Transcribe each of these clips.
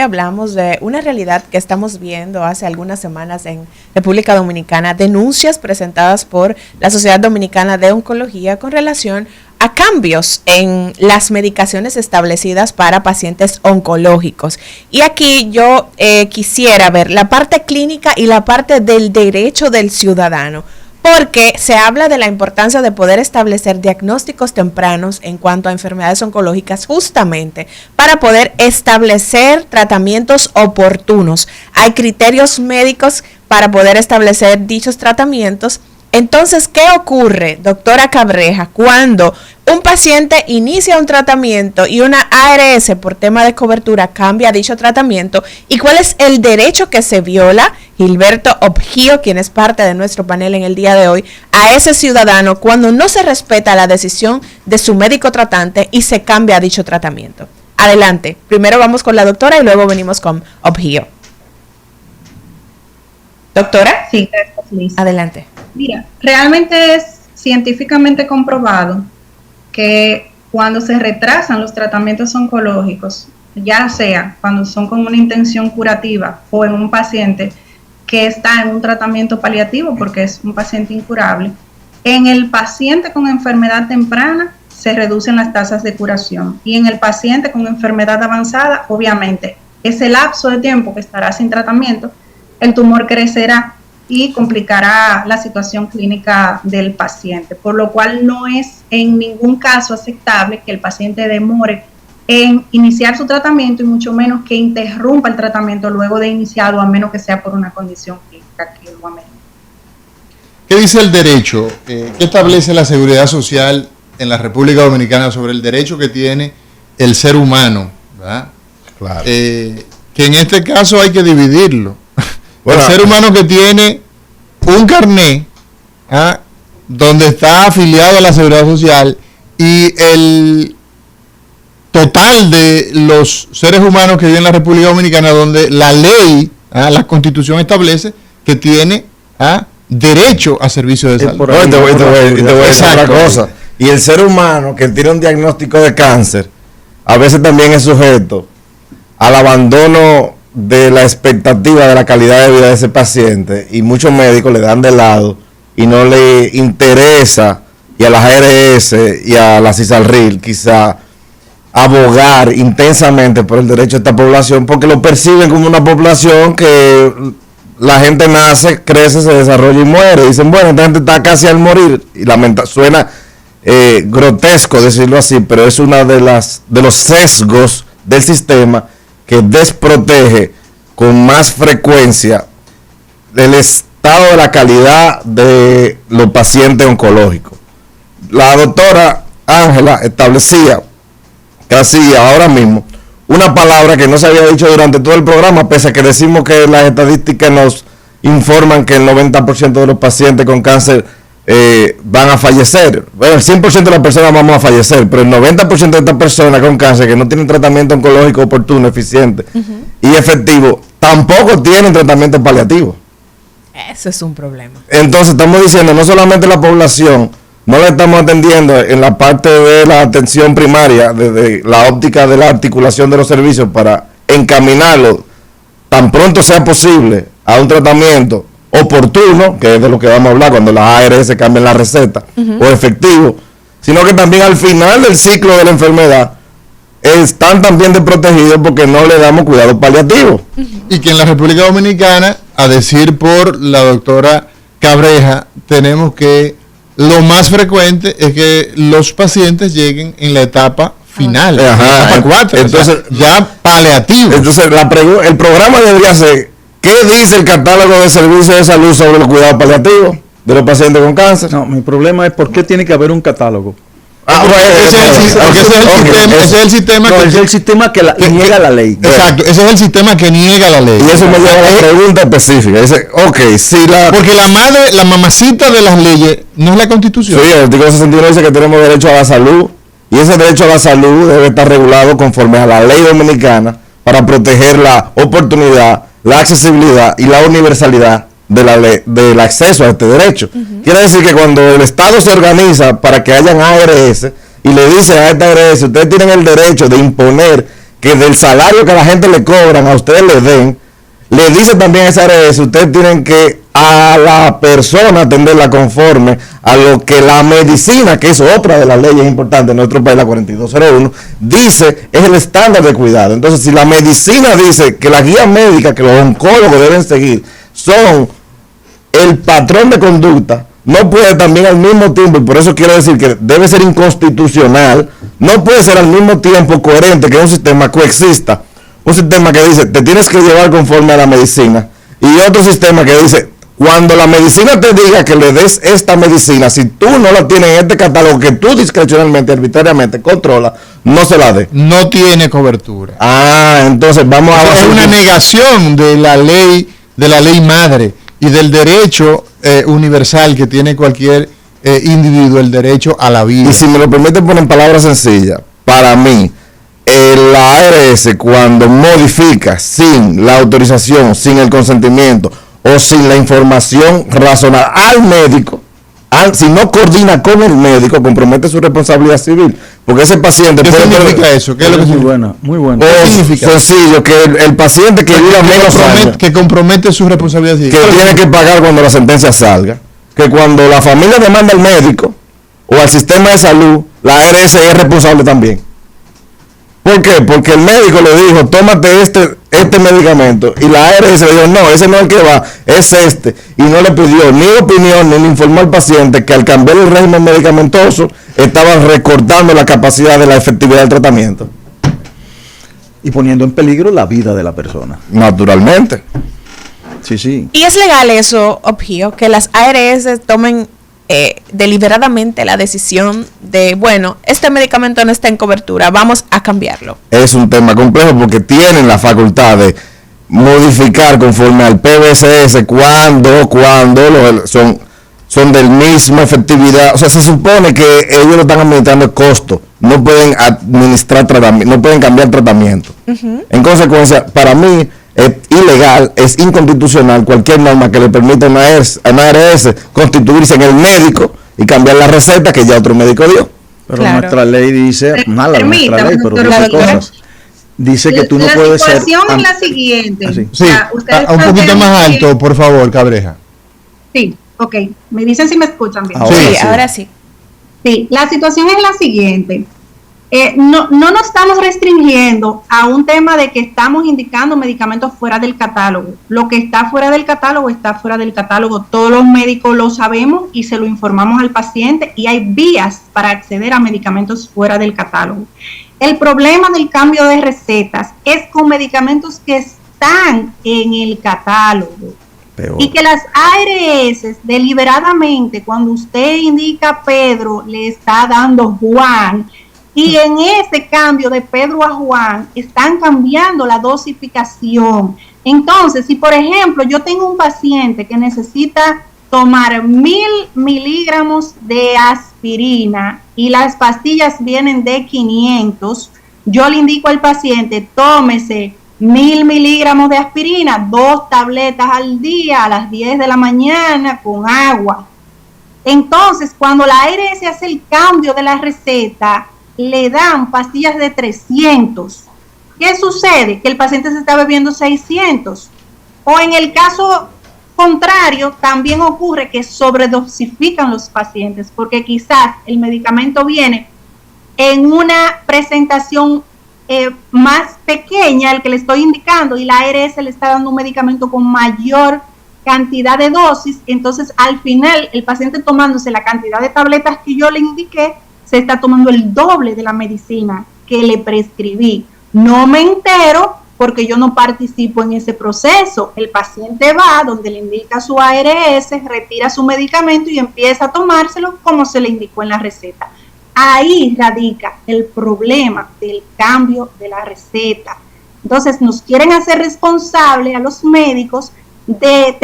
hoy hablamos de una realidad que estamos viendo hace algunas semanas en República Dominicana, denuncias presentadas por la Sociedad Dominicana de Oncología con relación a cambios en las medicaciones establecidas para pacientes oncológicos. Y aquí yo quisiera ver la parte clínica y la parte del derecho del ciudadano, porque se habla de la importancia de poder establecer diagnósticos tempranos en cuanto a enfermedades oncológicas, justamente para poder establecer tratamientos oportunos. Hay criterios médicos para poder establecer dichos tratamientos. Entonces, ¿qué ocurre, doctora Cabreja, cuando un paciente inicia un tratamiento y una ARS por tema de cobertura cambia dicho tratamiento? ¿Y cuál es el derecho que se viola, Gilberto Obgio, quien es parte de nuestro panel en el día de hoy, a ese ciudadano cuando no se respeta la decisión de su médico tratante y se cambia dicho tratamiento? Adelante, primero vamos con la doctora y luego venimos con Obgio. Doctora. Sí, gracias, Liz. Adelante. Mira, realmente es científicamente comprobado que cuando se retrasan los tratamientos oncológicos, ya sea cuando son con una intención curativa o en un paciente que está en un tratamiento paliativo porque es un paciente incurable, en el paciente con enfermedad temprana se reducen las tasas de curación y en el paciente con enfermedad avanzada, obviamente, ese lapso de tiempo que estará sin tratamiento, el tumor crecerá y complicará la situación clínica del paciente, por lo cual no es en ningún caso aceptable que el paciente demore en iniciar su tratamiento y mucho menos que interrumpa el tratamiento luego de iniciado, a menos que sea por una condición clínica que lo amerite. ¿Qué dice el derecho? ¿Qué establece la Seguridad Social en la República Dominicana sobre el derecho que tiene el ser humano? ¿Verdad? Claro. Que en este caso hay que dividirlo. Bueno, el ser humano que tiene un carné donde está afiliado a la Seguridad Social y el total de los seres humanos que viven en la República Dominicana, donde la ley, la Constitución establece que tiene derecho a servicio de salud. Te voy a decir otra cosa. Y el ser humano que tiene un diagnóstico de cáncer, a veces también es sujeto al abandono de la expectativa de la calidad de vida de ese paciente, y muchos médicos le dan de lado y no le interesa, y a las ARS y a la CISALRIL quizá abogar intensamente por el derecho de esta población, porque lo perciben como una población que la gente nace, crece, se desarrolla y muere. Dicen, bueno, esta gente está casi al morir, y suena grotesco decirlo así, pero es una de los sesgos del sistema que desprotege con más frecuencia el estado de la calidad de los pacientes oncológicos. La doctora Ángela establecía casi ahora mismo una palabra que no se había dicho durante todo el programa, pese a que decimos que las estadísticas nos informan que el 90% de los pacientes con cáncer van a fallecer. Bueno, el 100% de las personas vamos a fallecer, pero el 90% de estas personas con cáncer que no tienen tratamiento oncológico oportuno, eficiente y efectivo, tampoco tienen tratamiento paliativo. Eso es un problema. Entonces estamos diciendo, no solamente la población, no la estamos atendiendo en la parte de la atención primaria, desde la óptica de la articulación de los servicios para encaminarlo tan pronto sea posible a un tratamiento oportuno, que es de lo que vamos a hablar cuando las ARS cambian la receta, o efectivo, sino que también al final del ciclo de la enfermedad están también desprotegidos porque no le damos cuidado paliativo. Y que en la República Dominicana, a decir por la doctora Cabreja, tenemos que lo más frecuente es que los pacientes lleguen en la etapa final, etapa 4, entonces ya paliativo. Entonces el programa debería ser: ¿qué dice el catálogo de servicios de salud sobre los cuidados paliativos de los pacientes con cáncer? No, mi problema es por qué tiene que haber un catálogo. Ese es el sistema que niega la ley. Exacto, ese es el sistema que niega la ley. Y eso me lleva a la pregunta específica. Dice, porque la mamacita de las leyes no es la Constitución. Sí, el artículo 61 dice que tenemos derecho a la salud, y ese derecho a la salud debe estar regulado conforme a la ley dominicana para proteger la oportunidad, la accesibilidad y la universalidad del acceso a este derecho. Quiere decir que cuando el Estado se organiza para que hayan ARS y le dice a esta ARS, ustedes tienen el derecho de imponer que del salario que a la gente le cobran, a ustedes le den, le dice también a esa ARS, ustedes tienen que a la persona atenderla conforme a lo que la medicina, que es otra de las leyes importantes en nuestro país, la 4201, dice es el estándar de cuidado. Entonces, si la medicina dice que la guía médica que los oncólogos deben seguir son el patrón de conducta, no puede también al mismo tiempo, y por eso quiero decir que debe ser inconstitucional, no puede ser al mismo tiempo coherente que un sistema coexista, un sistema que dice te tienes que llevar conforme a la medicina, y otro sistema que dice cuando la medicina te diga que le des esta medicina, si tú no la tienes en este catálogo que tú discrecionalmente, arbitrariamente controlas, no se la dé. No tiene cobertura. Entonces vamos a... Es una negación de la ley madre y del derecho universal que tiene cualquier individuo, el derecho a la vida. Y si me lo permiten poner en palabras sencillas, para mí, la ARS cuando modifica sin la autorización, sin el consentimiento o sin la información razonable al médico, si no coordina con el médico, compromete su responsabilidad civil, porque ese paciente... ¿Qué significa eso? ¿Qué es lo que significa? Muy bueno. ¿Qué significa? Sencillo, que el paciente que viva menos años, que compromete su responsabilidad civil, que tiene que pagar cuando la sentencia salga, que cuando la familia demanda al médico o al sistema de salud, la ARS es responsable también. ¿Por qué? Porque el médico le dijo, tómate este medicamento, y la ARS le dijo, no, ese no es el que va, es este, y no le pidió ni opinión ni le informó al paciente que al cambiar el régimen medicamentoso estaban recortando la capacidad de la efectividad del tratamiento. Y poniendo en peligro la vida de la persona. Naturalmente. Sí. ¿Y es legal eso, Obgio, que las ARS tomen deliberadamente la decisión de, bueno, este medicamento no está en cobertura, vamos a cambiarlo? Es un tema complejo porque tienen la facultad de modificar conforme al PBCS cuando son del mismo efectividad. O sea, se supone que ellos lo están administrando el costo, no pueden administrar tratamiento, no pueden cambiar tratamiento. En consecuencia, para mí es ilegal, es inconstitucional cualquier norma que le permita a una ARS constituirse en el médico y cambiar la receta que ya otro médico dio. Pero nuestra ley dice, nuestra ley, pero dice cosas. Dice que tú no puedes ser... La situación es la siguiente. Sí, un poquito más alto, por favor, Cabreja. Sí, ok. Me dicen si me escuchan bien. Ahora sí. Sí, la situación es la siguiente. No nos estamos restringiendo a un tema de que estamos indicando medicamentos fuera del catálogo. Lo que está fuera del catálogo está fuera del catálogo. Todos los médicos lo sabemos y se lo informamos al paciente, y hay vías para acceder a medicamentos fuera del catálogo. El problema del cambio de recetas es con medicamentos que están en el catálogo. Y que las ARS deliberadamente, cuando usted indica Pedro, le está dando Juan. Y en ese cambio de Pedro a Juan, están cambiando la dosificación. Entonces, si por ejemplo yo tengo un paciente que necesita tomar 1000 miligramos de aspirina y las pastillas vienen de 500, yo le indico al paciente, tómese 1000 miligramos de aspirina, 2 tabletas al día a las 10 de la mañana con agua. Entonces, cuando la ARS hace el cambio de la receta, le dan pastillas de 300. ¿Qué sucede? Que el paciente se está bebiendo 600. O en el caso contrario, también ocurre que sobredosifican los pacientes, porque quizás el medicamento viene en una presentación más pequeña, el que le estoy indicando, y la ARS le está dando un medicamento con mayor cantidad de dosis. Entonces, al final, el paciente tomándose la cantidad de tabletas que yo le indiqué, se está tomando el doble de la medicina que le prescribí. No me entero porque yo no participo en ese proceso. El paciente va donde le indica su ARS, retira su medicamento y empieza a tomárselo como se le indicó en la receta. Ahí radica el problema del cambio de la receta. Entonces nos quieren hacer responsables a los médicos de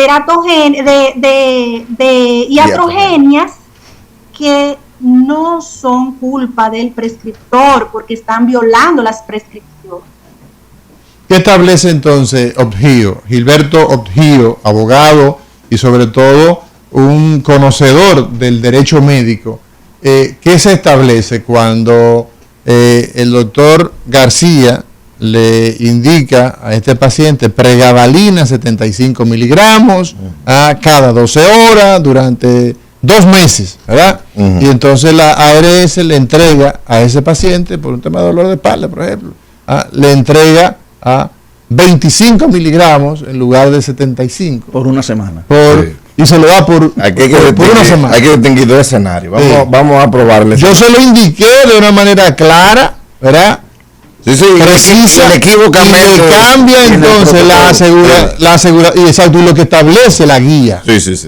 iatrogenias que no son culpa del prescriptor, porque están violando las prescripciones. ¿Qué establece entonces Obgio? Gilberto Obgio, abogado y sobre todo un conocedor del derecho médico. ¿Qué se establece cuando el doctor García le indica a este paciente pregabalina 75 miligramos a cada 12 horas durante 2 meses, ¿verdad? Y entonces la ARS le entrega a ese paciente, por un tema de dolor de espalda, por ejemplo, le entrega a 25 miligramos en lugar de 75. Por una semana. Y se lo da por una semana. Hay que distinguir dos escenarios. Vamos a probarle. Yo se lo indiqué de una manera clara, ¿verdad? Sí, precisa, inequívocamente. Y le cambia entonces la asegura y exacto, y lo que establece la guía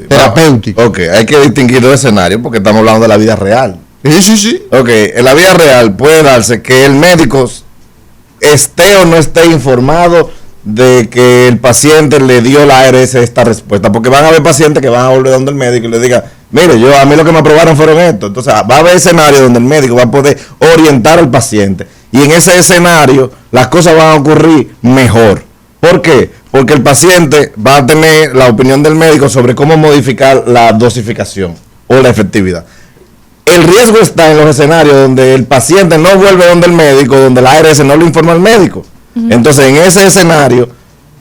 terapéutica. Ok, hay que distinguir dos escenarios porque estamos hablando de la vida real. Sí. Ok, en la vida real puede darse que el médico esté o no esté informado de que el paciente le dio la ARS esta respuesta, porque van a haber pacientes que van a volver donde el médico y le diga, mire, a mí lo que me aprobaron fueron esto. Entonces va a haber escenarios donde el médico va a poder orientar al paciente, y en ese escenario las cosas van a ocurrir mejor. ¿Por qué? Porque el paciente va a tener la opinión del médico sobre cómo modificar la dosificación o la efectividad. El riesgo está en los escenarios donde el paciente no vuelve donde el médico, donde la ARS no le informa al médico. Entonces, en ese escenario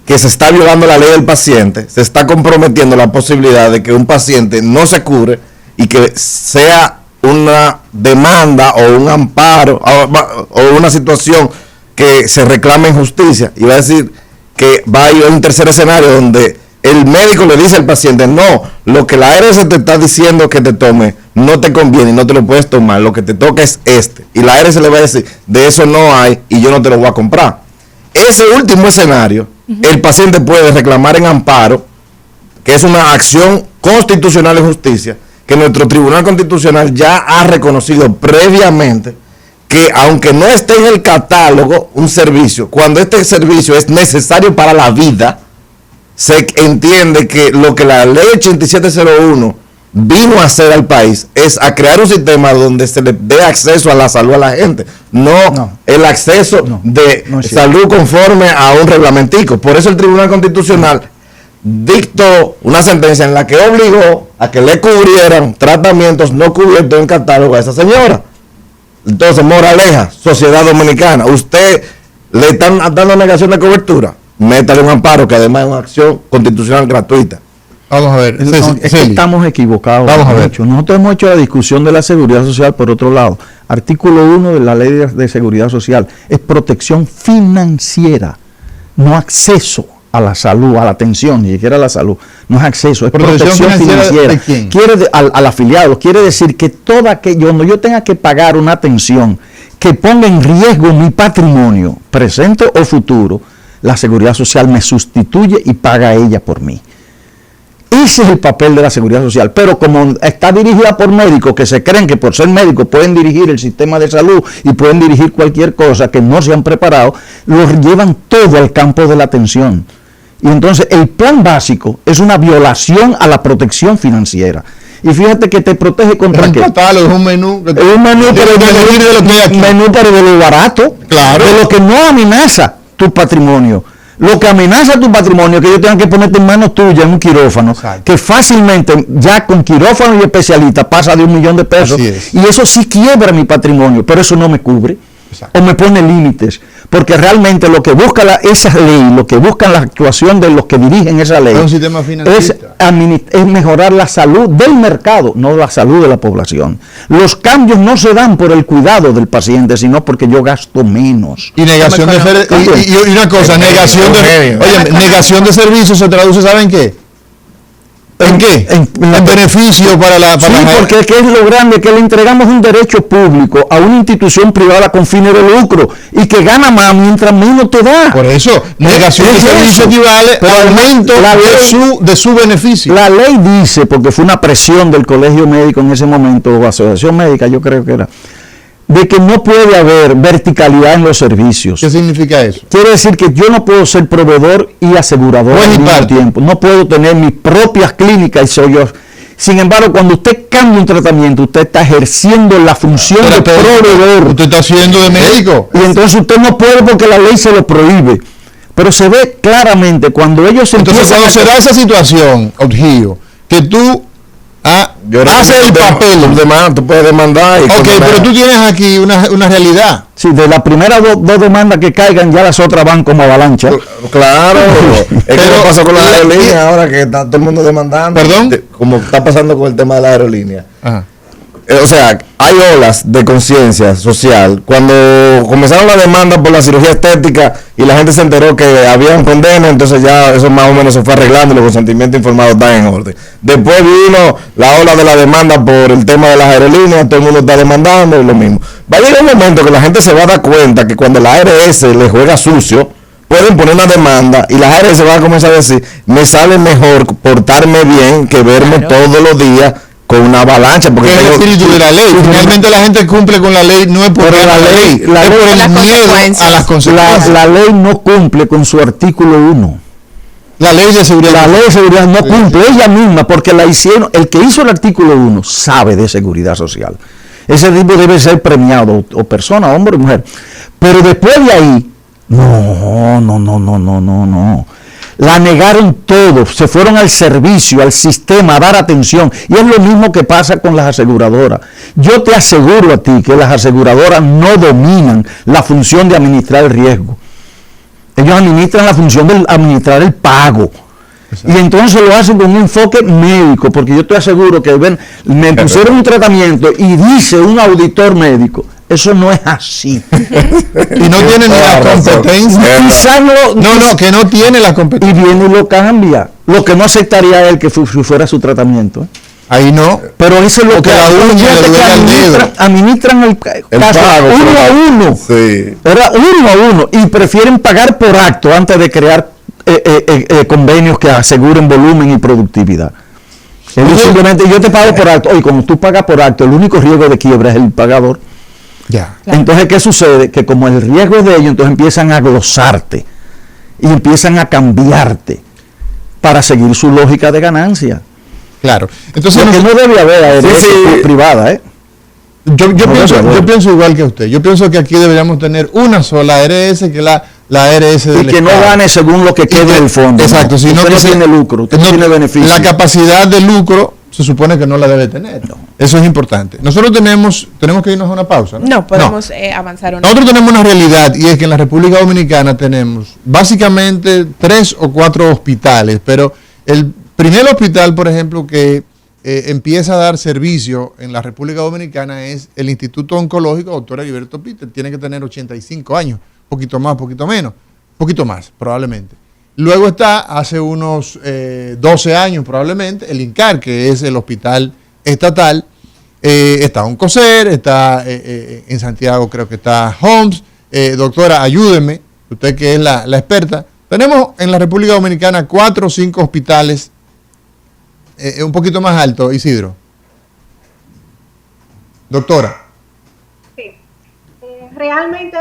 que se está violando la ley del paciente, se está comprometiendo la posibilidad de que un paciente no se cure y que sea una demanda o un amparo o una situación que se reclame en justicia. Y va a decir que va a ir a un tercer escenario donde el médico le dice al paciente, no, lo que la ARS te está diciendo que te tome no te conviene y no te lo puedes tomar, lo que te toca es este. Y la ARS le va a decir, de eso no hay y yo no te lo voy a comprar. Ese último escenario, el paciente puede reclamar en amparo, que es una acción constitucional de justicia, que nuestro Tribunal Constitucional ya ha reconocido previamente que aunque no esté en el catálogo un servicio, cuando este servicio es necesario para la vida, se entiende que lo que la ley 8701 vino a hacer al país es a crear un sistema donde se le dé acceso a la salud a la gente, no el acceso de salud conforme a un reglamentico. Por eso el Tribunal Constitucional dictó una sentencia en la que obligó a que le cubrieran tratamientos no cubiertos en catálogo a esa señora. Entonces, moraleja, sociedad dominicana, usted le están dando negación de cobertura, métale un amparo que además es una acción constitucional gratuita. Vamos a ver, es que estamos equivocados. Vamos a ver. Nosotros hemos hecho la discusión de la seguridad social por otro lado. Artículo 1 de la Ley de Seguridad Social es protección financiera, no acceso a la salud, a la atención, ni siquiera a la salud, no es acceso, es protección financiera. ¿De quién? Al afiliado, quiere decir que todo aquello, donde yo tenga que pagar una atención que ponga en riesgo mi patrimonio, presente o futuro, la seguridad social me sustituye y paga ella por mí. Ese es el papel de la seguridad social, pero como está dirigida por médicos que se creen que por ser médicos pueden dirigir el sistema de salud y pueden dirigir cualquier cosa, que no se han preparado, los llevan todo al campo de la atención. Y entonces el plan básico es una violación a la protección financiera. Y fíjate que te protege contra qué. Es un menú. Es un menú, pero de lo barato, claro, de lo que no amenaza tu patrimonio. Lo que amenaza tu patrimonio es que ellos tengan que ponerte en manos tuyas en un quirófano, exacto, que fácilmente ya con quirófano y especialista pasa de $1 millón. Y eso sí quiebra mi patrimonio, pero eso no me cubre. Exacto. O me pone límites, porque realmente lo que busca esa ley, lo que buscan la actuación de los que dirigen esa ley, es mejorar la salud del mercado, no la salud de la población. Los cambios no se dan por el cuidado del paciente, sino porque yo gasto menos. Y negación y una cosa, negación de servicios se traduce, ¿saben qué? ¿En qué? En beneficio para la... Sí, porque es lo grande, que le entregamos un derecho público a una institución privada con fines de lucro y que gana más mientras menos te da. Por eso, negación de servicio equivale al aumento de su beneficio. La ley dice, porque fue una presión del Colegio Médico en ese momento, o Asociación Médica, yo creo que era, de que no puede haber verticalidad en los servicios. ¿Qué significa eso? Quiere decir que yo no puedo ser proveedor y asegurador al mismo tiempo. No puedo tener mis propias clínicas y soy yo. Sin embargo, cuando usted cambia un tratamiento, usted está ejerciendo la función de proveedor. Usted está haciendo de médico. Y entonces usted no puede porque la ley se lo prohíbe. Pero se ve claramente cuando ellos empiezan... Entonces, cuando se da esa situación, Obgio, que tú hace el papel. Tú puedes demandar. Ok, pero tú tienes aquí una realidad. Sí, de las primeras dos demandas que caigan, ya las otras van como avalancha. Claro, es que lo pasó con la aerolínea ahora que está todo el mundo demandando. ¿Perdón? Como está pasando con el tema de la aerolínea. Ajá. O sea, hay olas de conciencia social. Cuando comenzaron la demanda por la cirugía estética y la gente se enteró que había un condeno, entonces ya eso más o menos se fue arreglando y los consentimientos informados están en orden. Después vino la ola de la demanda por el tema de las aerolíneas, todo el mundo está demandando y lo mismo. Va a llegar un momento que la gente se va a dar cuenta que cuando la ARS le juega sucio, pueden poner una demanda y las ARS van a comenzar a decir, me sale mejor portarme bien que verme todos los días con una avalancha, porque es el espíritu de la ley. Finalmente la gente cumple con la ley, no es por la ley, es por el miedo a las consecuencias. La ley no cumple con su artículo 1. La ley de seguridad. La ley de seguridad no cumple, ella misma, porque la hicieron, el que hizo el artículo 1 sabe de seguridad social. Ese tipo debe ser premiado, o persona, hombre o mujer. Pero después de ahí, no. La negaron todo, se fueron al servicio, al sistema, a dar atención. Y es lo mismo que pasa con las aseguradoras. Yo te aseguro a ti que las aseguradoras no dominan la función de administrar el riesgo. Ellos administran la función de administrar el pago. Exacto. Y entonces lo hacen con un enfoque médico, porque yo te aseguro que me pusieron un tratamiento y dice un auditor médico, eso no es así. Y no tiene ni la competencia. Quizás que no tiene la competencia. Y viene y lo cambia. Lo que no aceptaría él que fuera su tratamiento. Ahí no. Pero eso es lo que administran el caso pago, uno a uno. Sí. Era uno a uno. Y prefieren pagar por acto antes de crear convenios que aseguren volumen y productividad. Simplemente yo te pago por acto. Oye, como tú pagas por acto, el único riesgo de quiebra es el pagador. Ya. Claro. Entonces, ¿qué sucede? Que como el riesgo es de ellos, entonces empiezan a glosarte y empiezan a cambiarte para seguir su lógica de ganancia. Claro. Entonces, porque no debe haber ARS privada, ¿eh? Yo pienso igual que usted. Yo pienso que aquí deberíamos tener una sola ARS, que la ARS del y que Estado. No gane según lo que quede del fondo. Exacto. No. Sino usted no tiene lucro, usted no tiene beneficio. La capacidad de lucro se supone que no la debe tener. No. Eso es importante. Nosotros tenemos que irnos a una pausa. No podemos avanzar. Nosotros tenemos una realidad, y es que en la República Dominicana tenemos básicamente 3 o 4 hospitales, pero el primer hospital, por ejemplo, que empieza a dar servicio en la República Dominicana es el Instituto Oncológico Dr. Heriberto Peter. Tiene que tener 85 años, poquito más, poquito menos, poquito más probablemente. Luego está, hace unos 12 años probablemente, el INCAR, que es el hospital estatal. Está Oncocer, está en Santiago creo que está Homs. Doctora, ayúdeme, usted que es la experta. Tenemos en la República Dominicana 4 o 5 hospitales, un poquito más alto, Isidro. Doctora. Sí. Realmente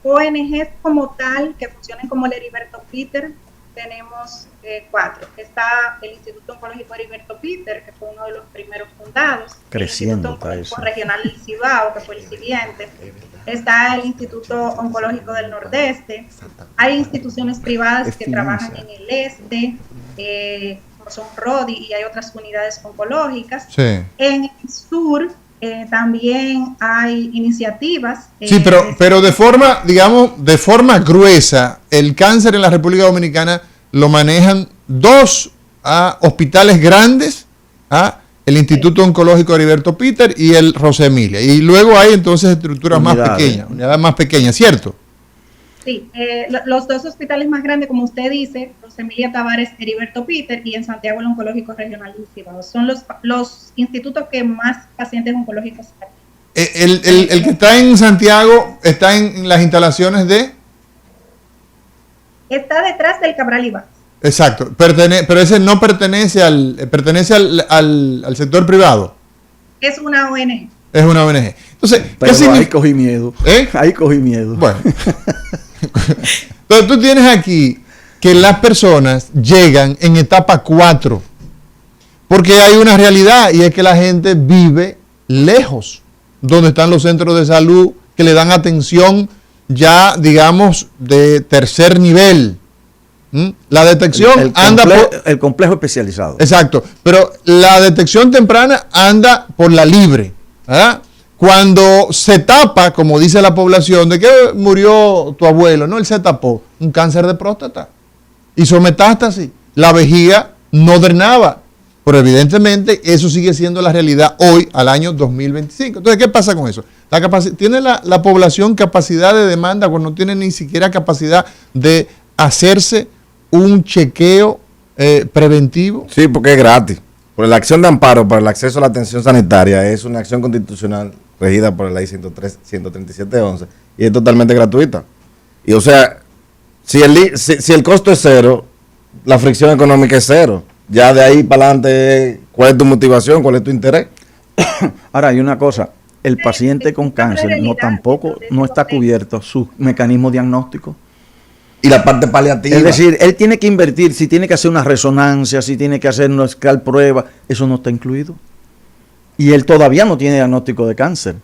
ONGs como tal, que funcionen como el Heriberto Peter, tenemos 4. Está el Instituto Oncológico Heriberto Peter, que fue uno de los primeros fundados. Creciendo. El Instituto Oncológico Regional del Cibao, que fue el siguiente. Está el Instituto Oncológico del Nordeste. Hay instituciones privadas que trabajan en el este, como son RODI, y hay otras unidades oncológicas. Sí. En el sur también hay iniciativas. Sí, pero de forma, digamos, de forma gruesa, el cáncer en la República Dominicana lo manejan 2 hospitales grandes, el Instituto Oncológico Heriberto Peter y el Rosa Emilia. Y luego hay entonces estructuras más pequeñas, unidades más pequeñas, ¿cierto? Sí, los 2 hospitales más grandes, como usted dice, Rosa Emilia Tavares, Heriberto Peter, y en Santiago el Oncológico Regional del Cibao. Son los institutos que más pacientes oncológicos tienen. El que está en Santiago está en las instalaciones de... Está detrás del Cabral Ibáñez. Exacto, pero ese no pertenece al sector privado. Es una ONG. Es una ONG. Entonces, pero ahí cogí miedo. Ahí cogí miedo. Bueno. Entonces tú tienes aquí que las personas llegan en etapa 4, porque hay una realidad, y es que la gente vive lejos, donde están los centros de salud que le dan atención ya, digamos, de tercer nivel. La detección anda por... El complejo especializado. Exacto, pero la detección temprana anda por la libre, ¿verdad? Cuando se tapa, como dice la población, ¿de qué murió tu abuelo? No, él se tapó, un cáncer de próstata. Hizo metástasis, la vejiga no drenaba, pero evidentemente eso sigue siendo la realidad hoy, al año 2025. Entonces, ¿qué pasa con eso? ¿Tiene la población capacidad de demanda cuando no tiene ni siquiera capacidad de hacerse un chequeo preventivo? Sí, porque es gratis. Por la acción de amparo para el acceso a la atención sanitaria es una acción constitucional regida por la ley 137.11 y es totalmente gratuita. Y o sea, si el costo es cero, la fricción económica es cero. Ya de ahí para adelante, ¿cuál es tu motivación? ¿Cuál es tu interés? Ahora, hay una cosa, el paciente con cáncer no está cubierto su mecanismo diagnóstico. Y la parte paliativa. Es decir, él tiene que invertir, si tiene que hacer una resonancia, si tiene que hacer una prueba, eso no está incluido. Y él todavía no tiene diagnóstico de cáncer.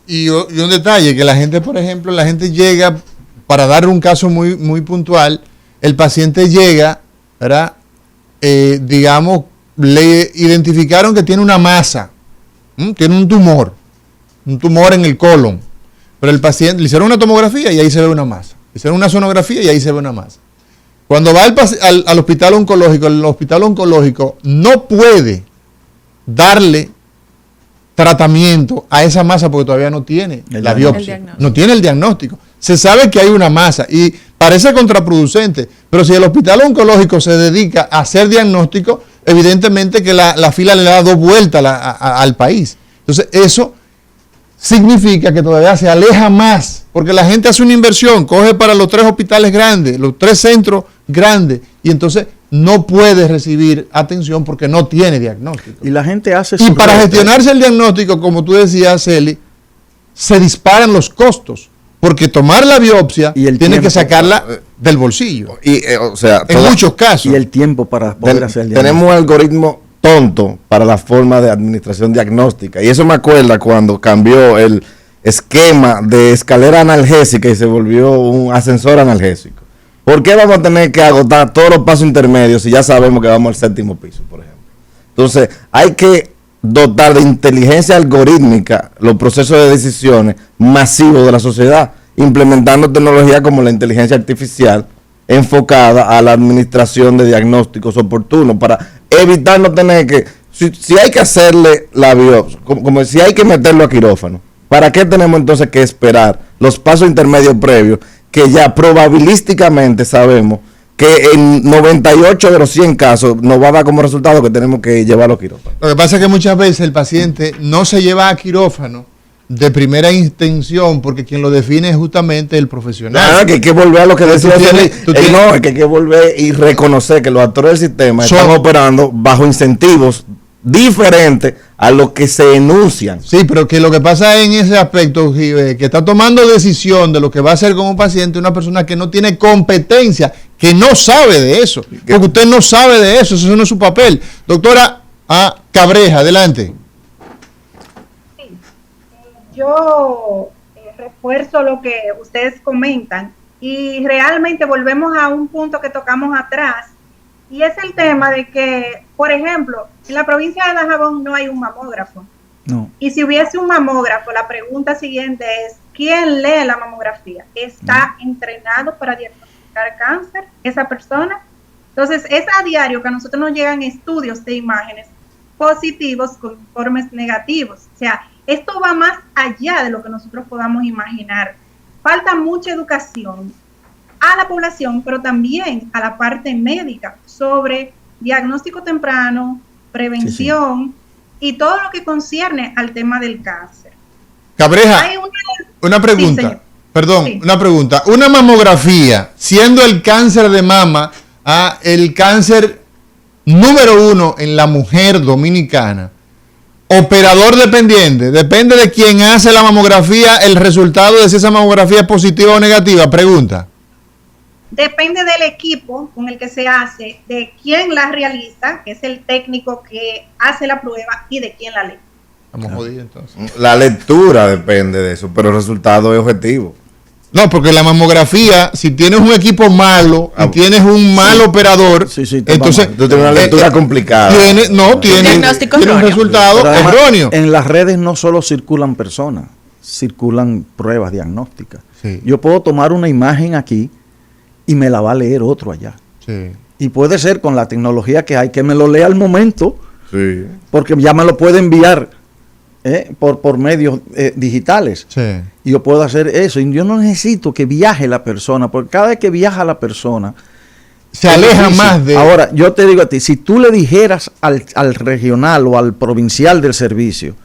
Y un detalle, que la gente, por ejemplo, llega, para dar un caso muy, muy puntual, el paciente llega, ¿verdad? Digamos, le identificaron que tiene una masa, tiene un tumor en el colon, pero el paciente, le hicieron una tomografía y ahí se ve una masa, le hicieron una sonografía y ahí se ve una masa. Cuando va al hospital oncológico, el hospital oncológico no puede darle tratamiento a esa masa porque todavía no tiene la biopsia, no tiene el diagnóstico. Se sabe que hay una masa y parece contraproducente, pero si el hospital oncológico se dedica a hacer diagnóstico, evidentemente que la fila le da 2 vueltas al país. Entonces eso significa que todavía se aleja más, porque la gente hace una inversión, coge para los 3 hospitales grandes, los 3 centros grandes, y entonces no puede recibir atención porque no tiene diagnóstico. Y la gente hace... Y para gestionarse el diagnóstico, como tú decías, Celi, se disparan los costos, porque tomar la biopsia tiene que sacarla del bolsillo. Y, o sea, en muchos casos. Y el tiempo para poder hacer el diagnóstico. Tenemos un algoritmo tonto para la forma de administración diagnóstica. Y eso me acuerda cuando cambió el esquema de escalera analgésica y se volvió un ascensor analgésico. ¿Por qué vamos a tener que agotar todos los pasos intermedios si ya sabemos que vamos al 7º piso, por ejemplo? Entonces, hay que dotar de inteligencia algorítmica los procesos de decisiones masivos de la sociedad, implementando tecnologías como la inteligencia artificial enfocada a la administración de diagnósticos oportunos para evitar no tener que, si hay que hacerle la biopsia, como si hay que meterlo a quirófano, ¿para qué tenemos entonces que esperar los pasos intermedios previos que ya probabilísticamente sabemos que en 98 de los 100 casos nos va a dar como resultado que tenemos que llevarlo a quirófano? Lo que pasa es que muchas veces el paciente no se lleva a quirófano de primera intención porque quien lo define es justamente el profesional. Nada, que hay que volver a lo que decía no, es que hay que volver y reconocer que los actores del sistema están operando bajo incentivos diferentes a lo que se enuncian. Sí, pero que lo que pasa en ese aspecto, que está tomando decisión de lo que va a hacer como paciente una persona que no tiene competencia, que no sabe de eso, porque usted no sabe de eso no es su papel. Doctora Cabreja, adelante. Sí, yo refuerzo lo que ustedes comentan y realmente volvemos a un punto que tocamos atrás, y es el tema de que, por ejemplo, en la provincia de Dajabón no hay un mamógrafo. No. Y si hubiese un mamógrafo, la pregunta siguiente es, ¿quién lee la mamografía? ¿Está entrenado para diagnosticar cáncer esa persona? Entonces, es a diario que a nosotros nos llegan estudios de imágenes positivos con informes negativos. O sea, esto va más allá de lo que nosotros podamos imaginar. Falta mucha educación a la población, pero también a la parte médica sobre diagnóstico temprano, prevención y todo lo que concierne al tema del cáncer. Cabreja, una pregunta. Sí, perdón, sí. Una pregunta. Una mamografía, siendo el cáncer de mama el cáncer número 1 en la mujer dominicana, operador dependiente, depende de quien hace la mamografía, el resultado de si esa mamografía es positiva o negativa, pregunta. Depende del equipo con el que se hace, de quién la realiza, que es el técnico que hace la prueba, y de quién la lee. Estamos jodidos entonces. La lectura depende de eso, pero el resultado es objetivo. No, porque la mamografía, si tienes un equipo malo y tienes un mal operador, entonces tú tienes una lectura complicada. Tiene un resultado erróneo. En las redes no solo circulan personas, circulan pruebas diagnósticas. Sí. Yo puedo tomar una imagen aquí y me la va a leer otro allá. Sí. Y puede ser con la tecnología que hay, que me lo lea al momento, sí, porque ya me lo puede enviar por medios digitales. Sí. Y yo puedo hacer eso. Y yo no necesito que viaje la persona, porque cada vez que viaja la persona, se aleja más de... Ahora, yo te digo a ti, si tú le dijeras al regional o al provincial del servicio,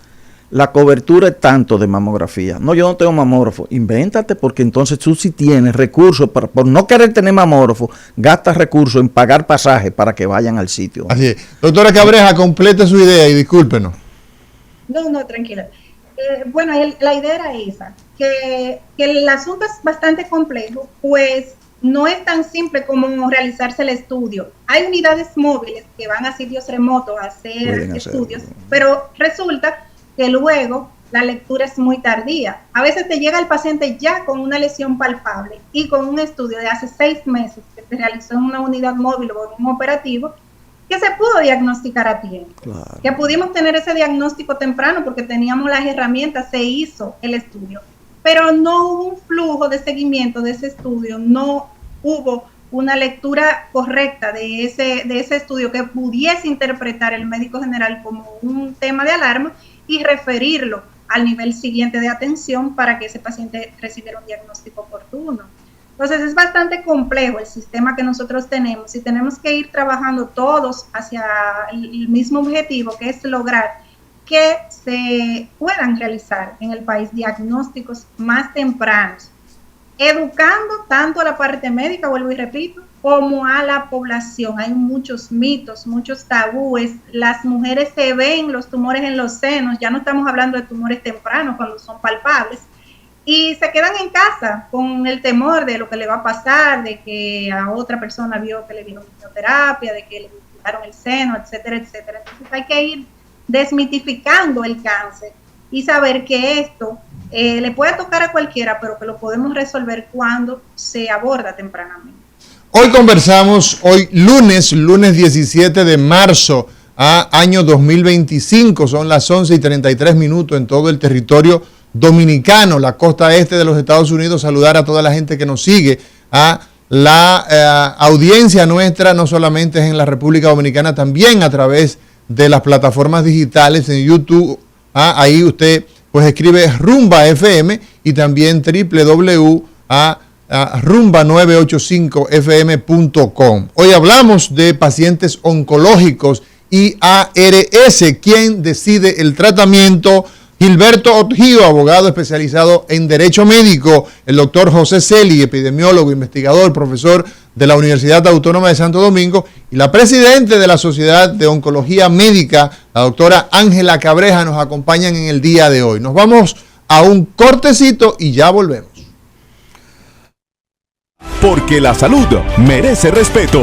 la cobertura es tanto de mamografía. No, yo no tengo mamógrafo. Invéntate, porque entonces tú sí tienes recursos, por no querer tener mamógrafo, gastas recursos en pagar pasajes para que vayan al sitio. Así es. Doctora Cabreja, complete su idea y discúlpenos. No, tranquila. Bueno, la idea era esa, que el asunto es bastante complejo, pues no es tan simple como realizarse el estudio. Hay unidades móviles que van a sitios remotos a hacer estudios, pero resulta que luego la lectura es muy tardía. A veces te llega el paciente ya con una lesión palpable y con un estudio de hace 6 meses que se realizó en una unidad móvil o en un operativo, que se pudo diagnosticar a tiempo, claro, que pudimos tener ese diagnóstico temprano porque teníamos las herramientas, se hizo el estudio, pero no hubo un flujo de seguimiento de ese estudio, no hubo una lectura correcta de ese estudio que pudiese interpretar el médico general como un tema de alarma y referirlo al nivel siguiente de atención para que ese paciente recibiera un diagnóstico oportuno. Entonces es bastante complejo el sistema que nosotros tenemos y tenemos que ir trabajando todos hacia el mismo objetivo, que es lograr que se puedan realizar en el país diagnósticos más tempranos, educando tanto a la parte médica, vuelvo y repito, como a la población. Hay muchos mitos, muchos tabúes. Las mujeres se ven los tumores en los senos, ya no estamos hablando de tumores tempranos cuando son palpables, y se quedan en casa con el temor de lo que le va a pasar, de que a otra persona vio que le dieron quimioterapia, de que le quitaron el seno, etcétera, etcétera. Entonces hay que ir desmitificando el cáncer y saber que esto le puede tocar a cualquiera, pero que lo podemos resolver cuando se aborda tempranamente. Hoy conversamos, lunes 17 de marzo año 2025, son las 11:33 en todo el territorio dominicano, la costa este de los Estados Unidos. Saludar a toda la gente que nos sigue, a la audiencia nuestra, no solamente en la República Dominicana, también a través de las plataformas digitales en YouTube. Ahí usted pues escribe Rumba FM y también www.rumba985fm.com. Hoy hablamos de pacientes oncológicos y ARS. ¿Quién decide el tratamiento? Gilberto Otgío, abogado especializado en Derecho Médico, el doctor José Celi, epidemiólogo, investigador, profesor de la Universidad Autónoma de Santo Domingo, y la presidenta de la Sociedad de Oncología Médica, la doctora Ángela Cabreja, nos acompañan en el día de hoy. Nos vamos a un cortecito y ya volvemos. Porque la salud merece respeto.